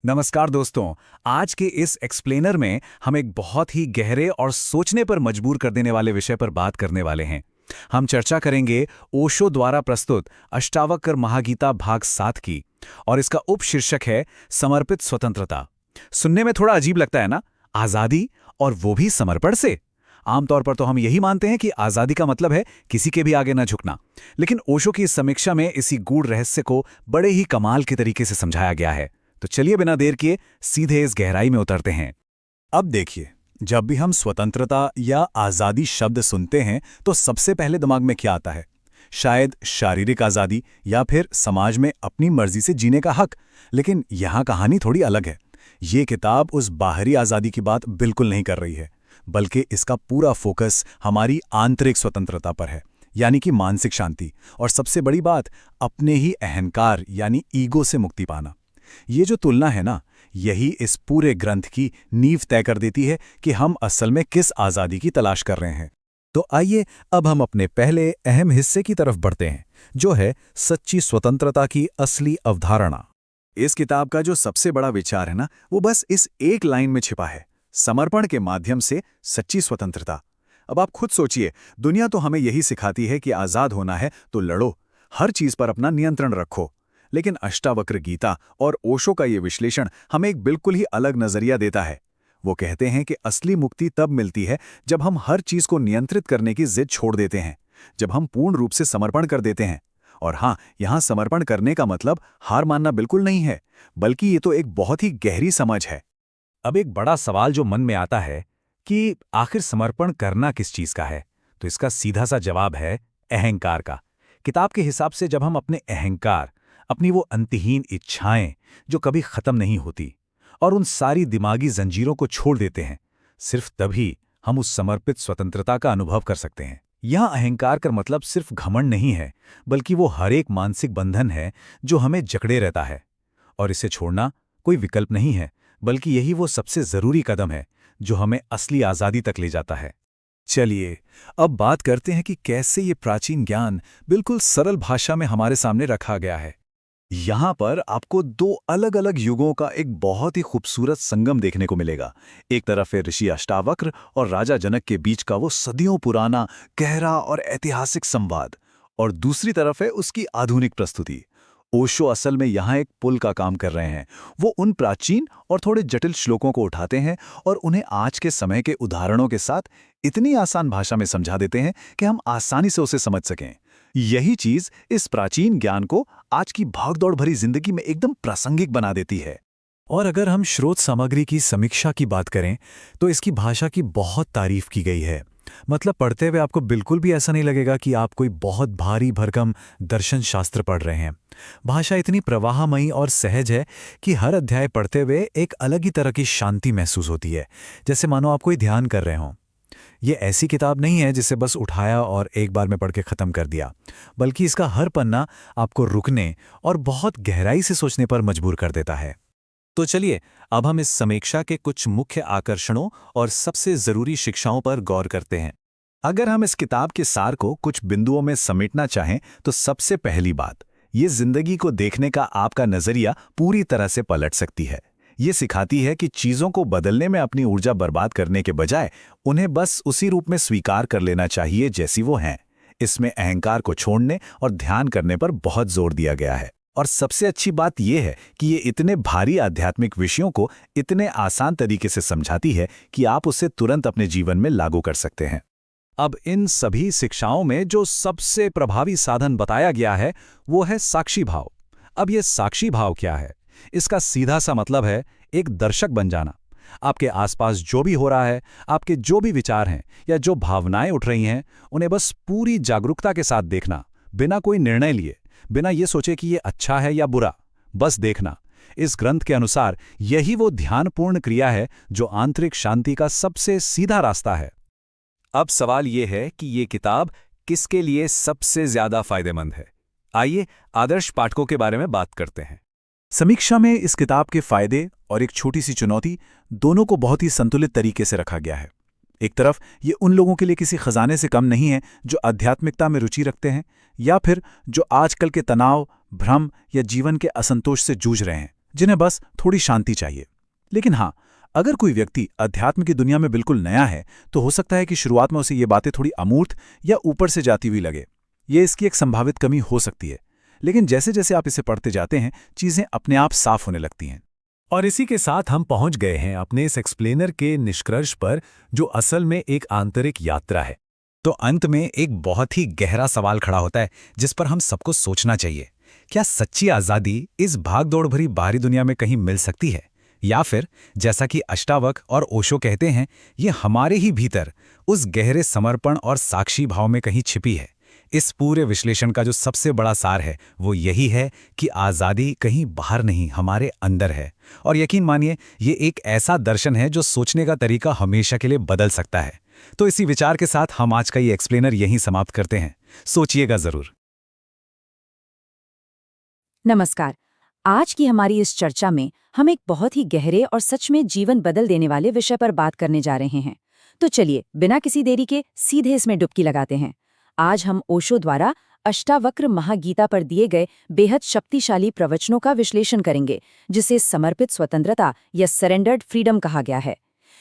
नमस्कार दोस्तों। आज के इस एक्सप्लेनर में हम एक बहुत ही गहरे और सोचने पर मजबूर कर देने वाले विषय पर बात करने वाले हैं। हम चर्चा करेंगे ओशो द्वारा प्रस्तुत अष्टावक्र महागीता भाग 7 की, और इसका उपशीर्षक है समर्पित स्वतंत्रता। सुनने में थोड़ा अजीब लगता है ना, आजादी और वो भी समर्पण से। आमतौर पर तो हम यही मानते हैं कि आजादी का मतलब है किसी के भी आगे न झुकना, लेकिन ओशो की इस समीक्षा में इसी गूढ़ रहस्य को बड़े ही कमाल के तरीके से समझाया गया है। तो चलिए बिना देर किए सीधे इस गहराई में उतरते हैं। अब देखिए, जब भी हम स्वतंत्रता या आज़ादी शब्द सुनते हैं तो सबसे पहले दिमाग में क्या आता है? शायद शारीरिक आज़ादी या फिर समाज में अपनी मर्जी से जीने का हक। लेकिन यहाँ कहानी थोड़ी अलग है। ये किताब उस बाहरी आज़ादी की बात बिल्कुल नहीं कर रही है, बल्कि इसका पूरा फोकस हमारी आंतरिक स्वतंत्रता पर है, यानी कि मानसिक शांति और सबसे बड़ी बात, अपने ही अहंकार यानी ईगो से मुक्ति पाना। ये जो तुलना है ना, यही इस पूरे ग्रंथ की नींव तय कर देती है कि हम असल में किस आज़ादी की तलाश कर रहे हैं। तो आइए अब हम अपने पहले अहम हिस्से की तरफ बढ़ते हैं, जो है सच्ची स्वतंत्रता की असली अवधारणा। इस किताब का जो सबसे बड़ा विचार है ना, वो बस इस एक लाइन में छिपा है, समर्पण के माध्यम से सच्ची स्वतंत्रता। अब आप खुद सोचिए, दुनिया तो हमें यही सिखाती है कि आज़ाद होना है तो लड़ो, हर चीज़ पर अपना नियंत्रण रखो। लेकिन अष्टावक्र गीता और ओशो का ये विश्लेषण हमें एक बिल्कुल ही अलग नजरिया देता है। वो कहते हैं कि असली मुक्ति तब मिलती है जब हम हर चीज को नियंत्रित करने की जिद छोड़ देते हैं, जब हम पूर्ण रूप से समर्पण कर देते हैं। और हाँ, यहाँ समर्पण करने का मतलब हार मानना बिल्कुल नहीं है, बल्कि ये तो एक बहुत ही गहरी समझ है। अब एक बड़ा सवाल जो मन में आता है कि आखिर समर्पण करना किस चीज का है, तो इसका सीधा सा जवाब है अहंकार का। किताब के हिसाब से जब हम अपने अहंकार, अपनी वो अंतहीन इच्छाएं जो कभी खत्म नहीं होती, और उन सारी दिमागी जंजीरों को छोड़ देते हैं, सिर्फ तभी हम उस समर्पित स्वतंत्रता का अनुभव कर सकते हैं। यहाँ अहंकार का मतलब सिर्फ घमंड नहीं है, बल्कि वो हर एक मानसिक बंधन है जो हमें जकड़े रहता है, और इसे छोड़ना कोई विकल्प नहीं है, बल्कि यही वो सबसे जरूरी कदम है जो हमें असली आज़ादी तक ले जाता है। चलिए अब बात करते हैं कि कैसे ये प्राचीन ज्ञान बिल्कुल सरल भाषा में हमारे सामने रखा गया है। यहाँ पर आपको दो अलग अलग युगों का एक बहुत ही खूबसूरत संगम देखने को मिलेगा। एक तरफ है ऋषि अष्टावक्र और राजा जनक के बीच का वो सदियों पुराना गहरा और ऐतिहासिक संवाद, और दूसरी तरफ है उसकी आधुनिक प्रस्तुति। ओशो असल में यहाँ एक पुल का काम कर रहे हैं। वो उन प्राचीन और थोड़े जटिल श्लोकों को उठाते हैं और उन्हें आज के समय के उदाहरणों के साथ इतनी आसान भाषा में समझा देते हैं कि हम आसानी से उसे समझ सकें। यही चीज इस प्राचीन ज्ञान को आज की भागदौड़ भरी जिंदगी में एकदम प्रासंगिक बना देती है। और अगर हम स्रोत सामग्री की समीक्षा की बात करें तो इसकी भाषा की बहुत तारीफ की गई है। मतलब पढ़ते हुए आपको बिल्कुल भी ऐसा नहीं लगेगा कि आप कोई बहुत भारी भरकम दर्शन शास्त्र पढ़ रहे हैं। भाषा इतनी प्रवाहमयी और सहज है कि हर अध्याय पढ़ते हुए एक अलग ही तरह की शांति महसूस होती है, जैसे मानो आप कोई ध्यान कर रहे हों। ये ऐसी किताब नहीं है जिसे बस उठाया और एक बार में पढ़ के ख़त्म कर दिया, बल्कि इसका हर पन्ना आपको रुकने और बहुत गहराई से सोचने पर मजबूर कर देता है। तो चलिए अब हम इस समीक्षा के कुछ मुख्य आकर्षणों और सबसे ज़रूरी शिक्षाओं पर गौर करते हैं। अगर हम इस किताब के सार को कुछ बिंदुओं में समेटना चाहें तो सबसे पहली बात, ये जिंदगी को देखने का आपका नज़रिया पूरी तरह से पलट सकती है। ये सिखाती है कि चीज़ों को बदलने में अपनी ऊर्जा बर्बाद करने के बजाय उन्हें बस उसी रूप में स्वीकार कर लेना चाहिए जैसी वो हैं। इसमें अहंकार को छोड़ने और ध्यान करने पर बहुत जोर दिया गया है। और सबसे अच्छी बात यह है कि ये इतने भारी आध्यात्मिक विषयों को इतने आसान तरीके से समझाती है कि आप उसे तुरंत अपने जीवन में लागू कर सकते हैं। अब इन सभी शिक्षाओं में जो सबसे प्रभावी साधन बताया गया है वो है साक्षी भाव। अब ये साक्षी भाव क्या है? इसका सीधा सा मतलब है एक दर्शक बन जाना। आपके आसपास जो भी हो रहा है, आपके जो भी विचार हैं या जो भावनाएं उठ रही हैं, उन्हें बस पूरी जागरूकता के साथ देखना, बिना कोई निर्णय लिए, बिना ये सोचे कि ये अच्छा है या बुरा, बस देखना। इस ग्रंथ के अनुसार यही वो ध्यानपूर्ण क्रिया है जो आंतरिक शांति का सबसे सीधा रास्ता है। अब सवाल ये है कि ये किताब किसके लिए सबसे ज्यादा फायदेमंद है। आइए आदर्श पाठकों के बारे में बात करते हैं। समीक्षा में इस किताब के फायदे और एक छोटी सी चुनौती दोनों को बहुत ही संतुलित तरीके से रखा गया है। एक तरफ ये उन लोगों के लिए किसी खजाने से कम नहीं है जो आध्यात्मिकता में रुचि रखते हैं, या फिर जो आजकल के तनाव, भ्रम या जीवन के असंतोष से जूझ रहे हैं, जिन्हें बस थोड़ी शांति चाहिए। लेकिन हाँ, अगर कोई व्यक्ति अध्यात्म की दुनिया में बिल्कुल नया है, तो हो सकता है कि शुरुआत में उसे ये बातें थोड़ी अमूर्त या ऊपर से जाती हुई लगे। ये इसकी एक संभावित कमी हो सकती है। लेकिन जैसे जैसे आप इसे पढ़ते जाते हैं, चीज़ें अपने आप साफ होने लगती हैं। और इसी के साथ हम पहुंच गए हैं अपने इस एक्सप्लेनर के निष्कर्ष पर, जो असल में एक आंतरिक यात्रा है। तो अंत में एक बहुत ही गहरा सवाल खड़ा होता है, जिस पर हम सबको सोचना चाहिए। क्या सच्ची आज़ादी इस भागदौड़ भरी बाहरी दुनिया में कहीं मिल सकती है, या फिर जैसा कि अष्टावक्र और ओशो कहते हैं, ये हमारे ही भीतर उस गहरे समर्पण और साक्षी भाव में कहीं छिपी है? इस पूरे विश्लेषण का जो सबसे बड़ा सार है वो यही है कि आज़ादी कहीं बाहर नहीं, हमारे अंदर है। और यकीन मानिए, ये एक ऐसा दर्शन है जो सोचने का तरीका हमेशा के लिए बदल सकता है। तो इसी विचार के साथ हम आज का ये एक्सप्लेनर यहीं समाप्त करते हैं। सोचिएगा जरूर। नमस्कार। आज की हमारी इस चर्चा में हम एक बहुत ही गहरे और सच में जीवन बदल देने वाले विषय पर बात करने जा रहे हैं। तो चलिए, बिना किसी देरी के सीधे इसमें डुबकी लगाते हैं। आज हम ओशो द्वारा अष्टावक्र महागीता पर दिए गए बेहद शक्तिशाली प्रवचनों का विश्लेषण करेंगे, जिसे समर्पित स्वतंत्रता या सरेंडर्ड फ्रीडम कहा गया है।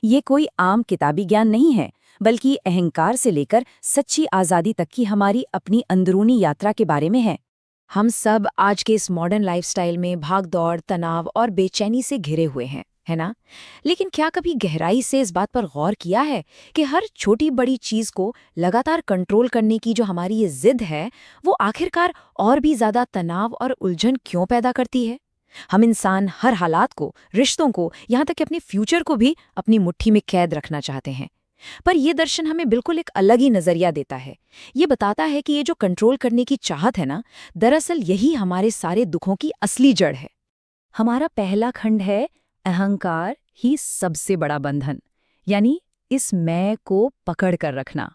ये कोई आम किताबी ज्ञान नहीं है, बल्कि अहंकार से लेकर सच्ची आज़ादी तक की हमारी अपनी अंदरूनी यात्रा के बारे में है। हम सब आज के इस मॉडर्न लाइफस्टाइल में भागदौड़, तनाव और बेचैनी से घिरे हुए हैं, है ना? लेकिन क्या कभी गहराई से इस बात पर गौर किया है कि हर छोटी बड़ी चीज को लगातार कंट्रोल करने की जो हमारी ये जिद है, वो आखिरकार और भी ज्यादा तनाव और उलझन क्यों पैदा करती है? हम इंसान हर हालात को, रिश्तों को, यहाँ तक कि अपने फ्यूचर को भी अपनी मुट्ठी में कैद रखना चाहते हैं। पर यह दर्शन हमें बिल्कुल एक अलग ही नजरिया देता है। ये बताता है कि ये जो कंट्रोल करने की चाहत है ना, दरअसल यही हमारे सारे दुखों की असली जड़ है। हमारा पहला खंड है अहंकार ही सबसे बड़ा बंधन, यानी इस मैं को पकड़ कर रखना।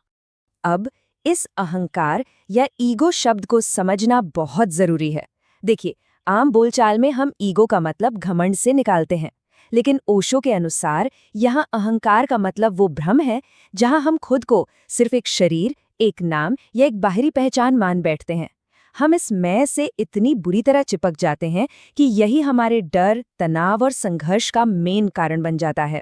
अब इस अहंकार या ईगो शब्द को समझना बहुत जरूरी है। देखिए, आम बोलचाल में हम ईगो का मतलब घमंड से निकालते हैं, लेकिन ओशो के अनुसार यहाँ अहंकार का मतलब वो भ्रम है जहाँ हम खुद को सिर्फ एक शरीर, एक नाम या एक बाहरी पहचान मान बैठते हैं। हम इस मैं से इतनी बुरी तरह चिपक जाते हैं कि यही हमारे डर, तनाव और संघर्ष का मेन कारण बन जाता है।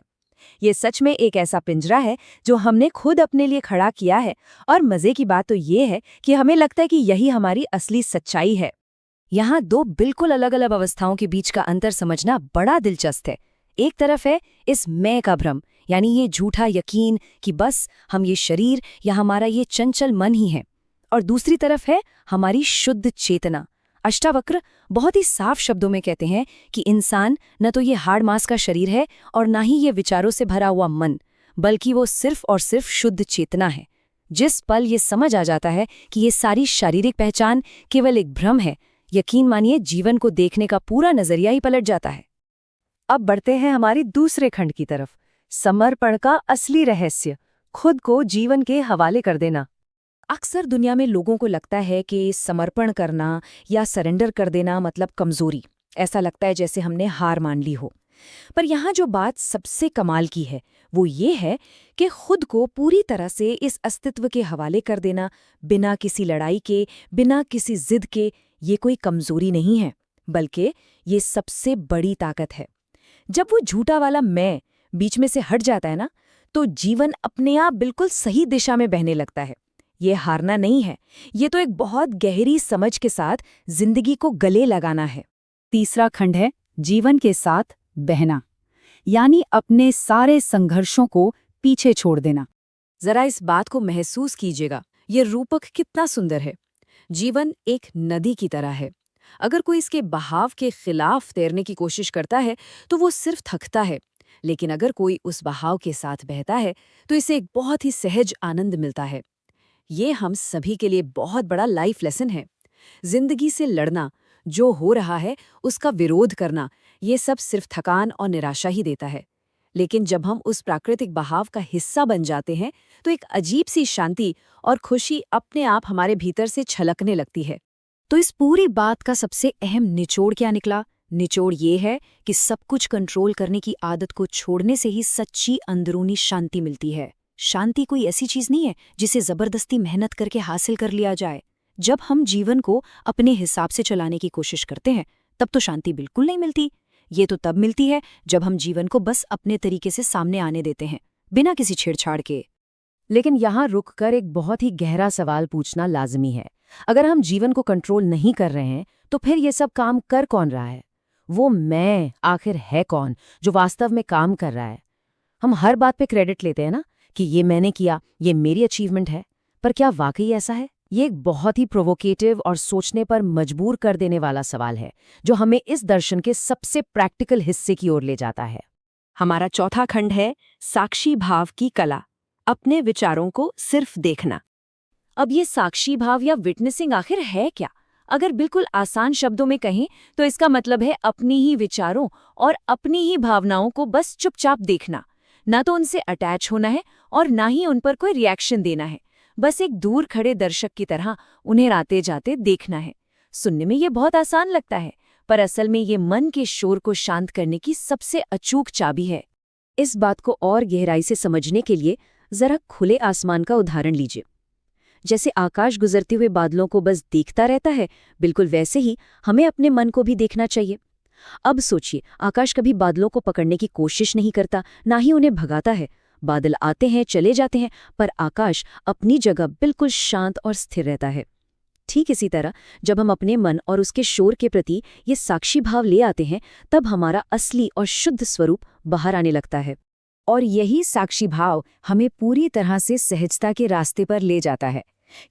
ये सच में एक ऐसा पिंजरा है जो हमने खुद अपने लिए खड़ा किया है, और मजे की बात तो ये है कि हमें लगता है कि यही हमारी असली सच्चाई है। यहाँ दो बिल्कुल अलग अलग अवस्थाओं के बीच का अंतर समझना बड़ा दिलचस्प है। एक तरफ है इस मैं का भ्रम, यानी ये झूठा यकीन कि बस हम ये शरीर या हमारा ये चंचल मन ही है, और दूसरी तरफ है हमारी शुद्ध चेतना। अष्टावक्र बहुत ही साफ शब्दों में कहते हैं कि इंसान न तो ये हाड़ मांस का शरीर है और ना ही ये विचारों से भरा हुआ मन, बल्कि वो सिर्फ और सिर्फ शुद्ध चेतना है। जिस पल ये समझ आ जाता है कि ये सारी शारीरिक पहचान केवल एक भ्रम है, यकीन मानिए जीवन को देखने का पूरा नजरिया ही पलट जाता है। अब बढ़ते हैं हमारी दूसरे खंड की तरफ, समर्पण का असली रहस्य, खुद को जीवन के हवाले कर देना। अक्सर दुनिया में लोगों को लगता है कि समर्पण करना या सरेंडर कर देना मतलब कमजोरी। ऐसा लगता है जैसे हमने हार मान ली हो। पर यहाँ जो बात सबसे कमाल की है वो ये है कि खुद को पूरी तरह से इस अस्तित्व के हवाले कर देना, बिना किसी लड़ाई के, बिना किसी जिद के, ये कोई कमजोरी नहीं है, बल्कि ये सबसे बड़ी ताकत है। जब वो झूठा वाला मैं बीच में से हट जाता है ना, तो जीवन अपने आप बिल्कुल सही दिशा में बहने लगता है। ये हारना नहीं है, ये तो एक बहुत गहरी समझ के साथ जिंदगी को गले लगाना है। तीसरा खंड है जीवन के साथ बहना, यानी अपने सारे संघर्षों को पीछे छोड़ देना। जरा इस बात को महसूस कीजिएगा, ये रूपक कितना सुंदर है। जीवन एक नदी की तरह है। अगर कोई इसके बहाव के खिलाफ तैरने की कोशिश करता है तो वो सिर्फ थकता है, लेकिन अगर कोई उस बहाव के साथ बहता है तो इसे एक बहुत ही सहज आनंद मिलता है। ये हम सभी के लिए बहुत बड़ा लाइफ लेसन है। जिंदगी से लड़ना, जो हो रहा है उसका विरोध करना, ये सब सिर्फ थकान और निराशा ही देता है। लेकिन जब हम उस प्राकृतिक बहाव का हिस्सा बन जाते हैं तो एक अजीब सी शांति और खुशी अपने आप हमारे भीतर से छलकने लगती है। तो इस पूरी बात का सबसे अहम निचोड़ क्या निकला? निचोड़ ये है कि सब कुछ कंट्रोल करने की आदत को छोड़ने से ही सच्ची अंदरूनी शांति मिलती है। शांति कोई ऐसी चीज नहीं है जिसे जबरदस्ती मेहनत करके हासिल कर लिया जाए। जब हम जीवन को अपने हिसाब से चलाने की कोशिश करते हैं तब तो शांति बिल्कुल नहीं मिलती। ये तो तब मिलती है जब हम जीवन को बस अपने तरीके से सामने आने देते हैं, बिना किसी छेड़छाड़ के। लेकिन यहाँ रुककर एक बहुत ही गहरा सवाल पूछना लाजमी है। अगर हम जीवन को कंट्रोल नहीं कर रहे हैं, तो फिर ये सब काम कर कौन रहा है? वो मैं आखिर है कौन जो वास्तव में काम कर रहा है? हम हर बात पे क्रेडिट लेते हैं ना, कि ये मैंने किया, ये मेरी अचीवमेंट है। पर क्या वाकई ऐसा है? ये एक बहुत ही प्रोवोकेटिव और सोचने पर मजबूर कर देने वाला सवाल है, जो हमें इस दर्शन के सबसे प्रैक्टिकल हिस्से की ओर ले जाता है। हमारा चौथा खंड है साक्षी भाव की कला, अपने विचारों को सिर्फ देखना। अब ये साक्षी भाव या विटनेसिंग आखिर है क्या? अगर बिल्कुल आसान शब्दों में कहें तो इसका मतलब है अपनी ही विचारों और अपनी ही भावनाओं को बस चुपचाप देखना। ना तो उनसे अटैच होना है और ना ही उन पर कोई रिएक्शन देना है। बस एक दूर खड़े दर्शक की तरह उन्हें आते जाते देखना है। सुनने में ये बहुत आसान लगता है, पर असल में ये मन के शोर को शांत करने की सबसे अचूक चाबी है। इस बात को और गहराई से समझने के लिए जरा खुले आसमान का उदाहरण लीजिए। जैसे आकाश गुजरते हुए बादलों को बस देखता रहता है, बिल्कुल वैसे ही हमें अपने मन को भी देखना चाहिए। अब सोचिए, आकाश कभी बादलों को पकड़ने की कोशिश नहीं करता, ना ही उन्हें भगाता है। बादल आते हैं, चले जाते हैं, पर आकाश अपनी जगह बिल्कुल शांत और स्थिर रहता है। ठीक इसी तरह जब हम अपने मन और उसके शोर के प्रति ये साक्षी भाव ले आते हैं, तब हमारा असली और शुद्ध स्वरूप बाहर आने लगता है। और यही साक्षी भाव हमें पूरी तरह से सहजता के रास्ते पर ले जाता है।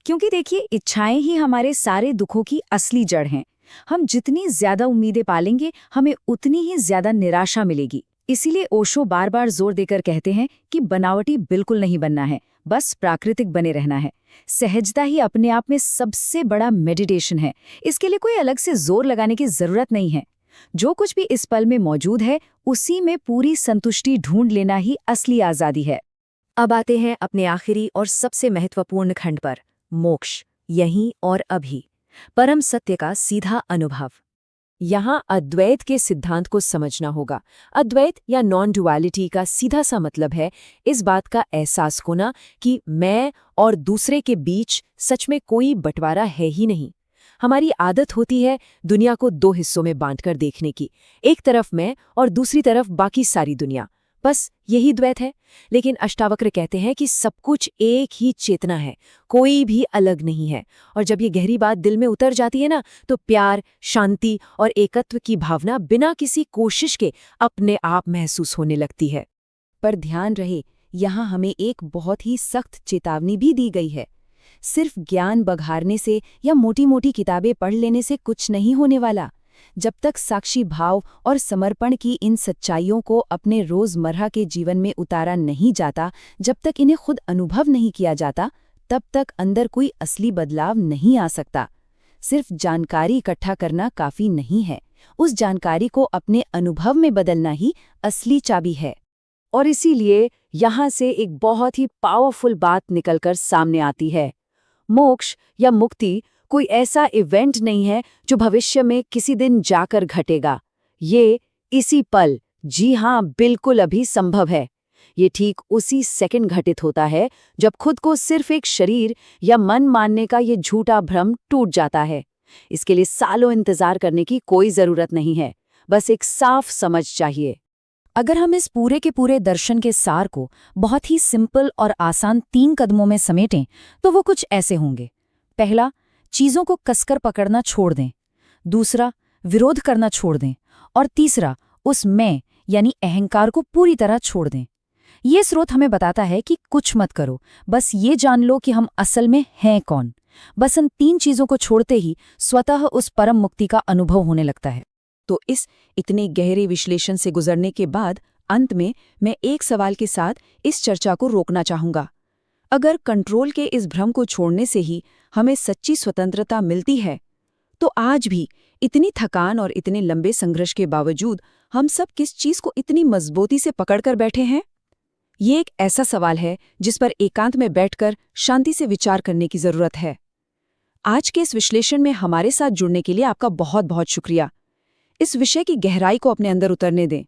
क्योंकि देखिए, इच्छाएं ही हमारे सारे दुखों की असली जड़ हैं। हम जितनी ज्यादा उम्मीदें पालेंगे, हमें उतनी ही ज्यादा निराशा मिलेगी। इसीलिए ओशो बार बार जोर देकर कहते हैं कि बनावटी बिल्कुल नहीं बनना है, बस प्राकृतिक बने रहना है। सहजता ही अपने आप में सबसे बड़ा मेडिटेशन है। इसके लिए कोई अलग से जोर लगाने की जरूरत नहीं है। जो कुछ भी इस पल में मौजूद है, उसी में पूरी संतुष्टि ढूंढ लेना ही असली आजादी है। अब आते हैं अपने आखिरी और सबसे महत्वपूर्ण खंड पर, मोक्ष, यहीं और अभी, परम सत्य का सीधा अनुभव। यहाँ अद्वैत के सिद्धांत को समझना होगा। अद्वैत या नॉन डुअलिटी का सीधा सा मतलब है इस बात का एहसास होना कि मैं और दूसरे के बीच सच में कोई बंटवारा है ही नहीं। हमारी आदत होती है दुनिया को दो हिस्सों में बांटकर देखने की, एक तरफ मैं और दूसरी तरफ बाकी सारी दुनिया। बस यही द्वैत है। लेकिन अष्टावक्र कहते हैं कि सब कुछ एक ही चेतना है, कोई भी अलग नहीं है। और जब ये गहरी बात दिल में उतर जाती है ना, तो प्यार, शांति और एकत्व की भावना बिना किसी कोशिश के अपने आप महसूस होने लगती है। पर ध्यान रहे, यहाँ हमें एक बहुत ही सख्त चेतावनी भी दी गई है। सिर्फ ज्ञान बघारने से या मोटी मोटी किताबें पढ़ लेने से कुछ नहीं होने वाला। जब तक साक्षी भाव और समर्पण की इन सच्चाइयों को अपने रोजमर्रा के जीवन में उतारा नहीं जाता, जब तक इन्हें खुद अनुभव नहीं किया जाता, तब तक अंदर कोई असली बदलाव नहीं आ सकता। सिर्फ जानकारी इकट्ठा करना काफी नहीं है, उस जानकारी को अपने अनुभव में बदलना ही असली चाबी है। और इसीलिए यहाँ से एक बहुत ही पावरफुल बात निकलकर सामने आती है। मोक्ष या मुक्ति कोई ऐसा इवेंट नहीं है जो भविष्य में किसी दिन जाकर घटेगा। ये इसी पल, जी हाँ, बिल्कुल अभी संभव है। ये ठीक उसी सेकंड घटित होता है जब खुद को सिर्फ एक शरीर या मन मानने का ये झूठा भ्रम टूट जाता है। इसके लिए सालों इंतजार करने की कोई जरूरत नहीं है, बस एक साफ समझ चाहिए। अगर हम इस पूरे के पूरे दर्शन के सार को बहुत ही सिंपल और आसान 3 कदमों में समेटें, तो वो कुछ ऐसे होंगे। पहला, चीजों को कसकर पकड़ना छोड़ दें। दूसरा, विरोध करना छोड़ दें। और तीसरा, उस मैं यानी अहंकार को पूरी तरह छोड़ दें। ये स्रोत हमें बताता है कि कुछ मत करो, बस ये जान लो कि हम असल में हैं कौन। बस इन 3 चीजों को छोड़ते ही स्वतः उस परम मुक्ति का अनुभव होने लगता है। तो इस इतने गहरे विश्लेषण से गुजरने के बाद अंत में मैं एक सवाल के साथ इस चर्चा को रोकना चाहूंगा। अगर कंट्रोल के इस भ्रम को छोड़ने से ही हमें सच्ची स्वतंत्रता मिलती है, तो आज भी इतनी थकान और इतने लंबे संघर्ष के बावजूद हम सब किस चीज को इतनी मजबूती से पकड़कर बैठे हैं? ये एक ऐसा सवाल है जिस पर एकांत में बैठकर शांति से विचार करने की जरूरत है। आज के इस विश्लेषण में हमारे साथ जुड़ने के लिए आपका बहुत बहुत शुक्रिया। इस विषय की गहराई को अपने अंदर उतरने दें।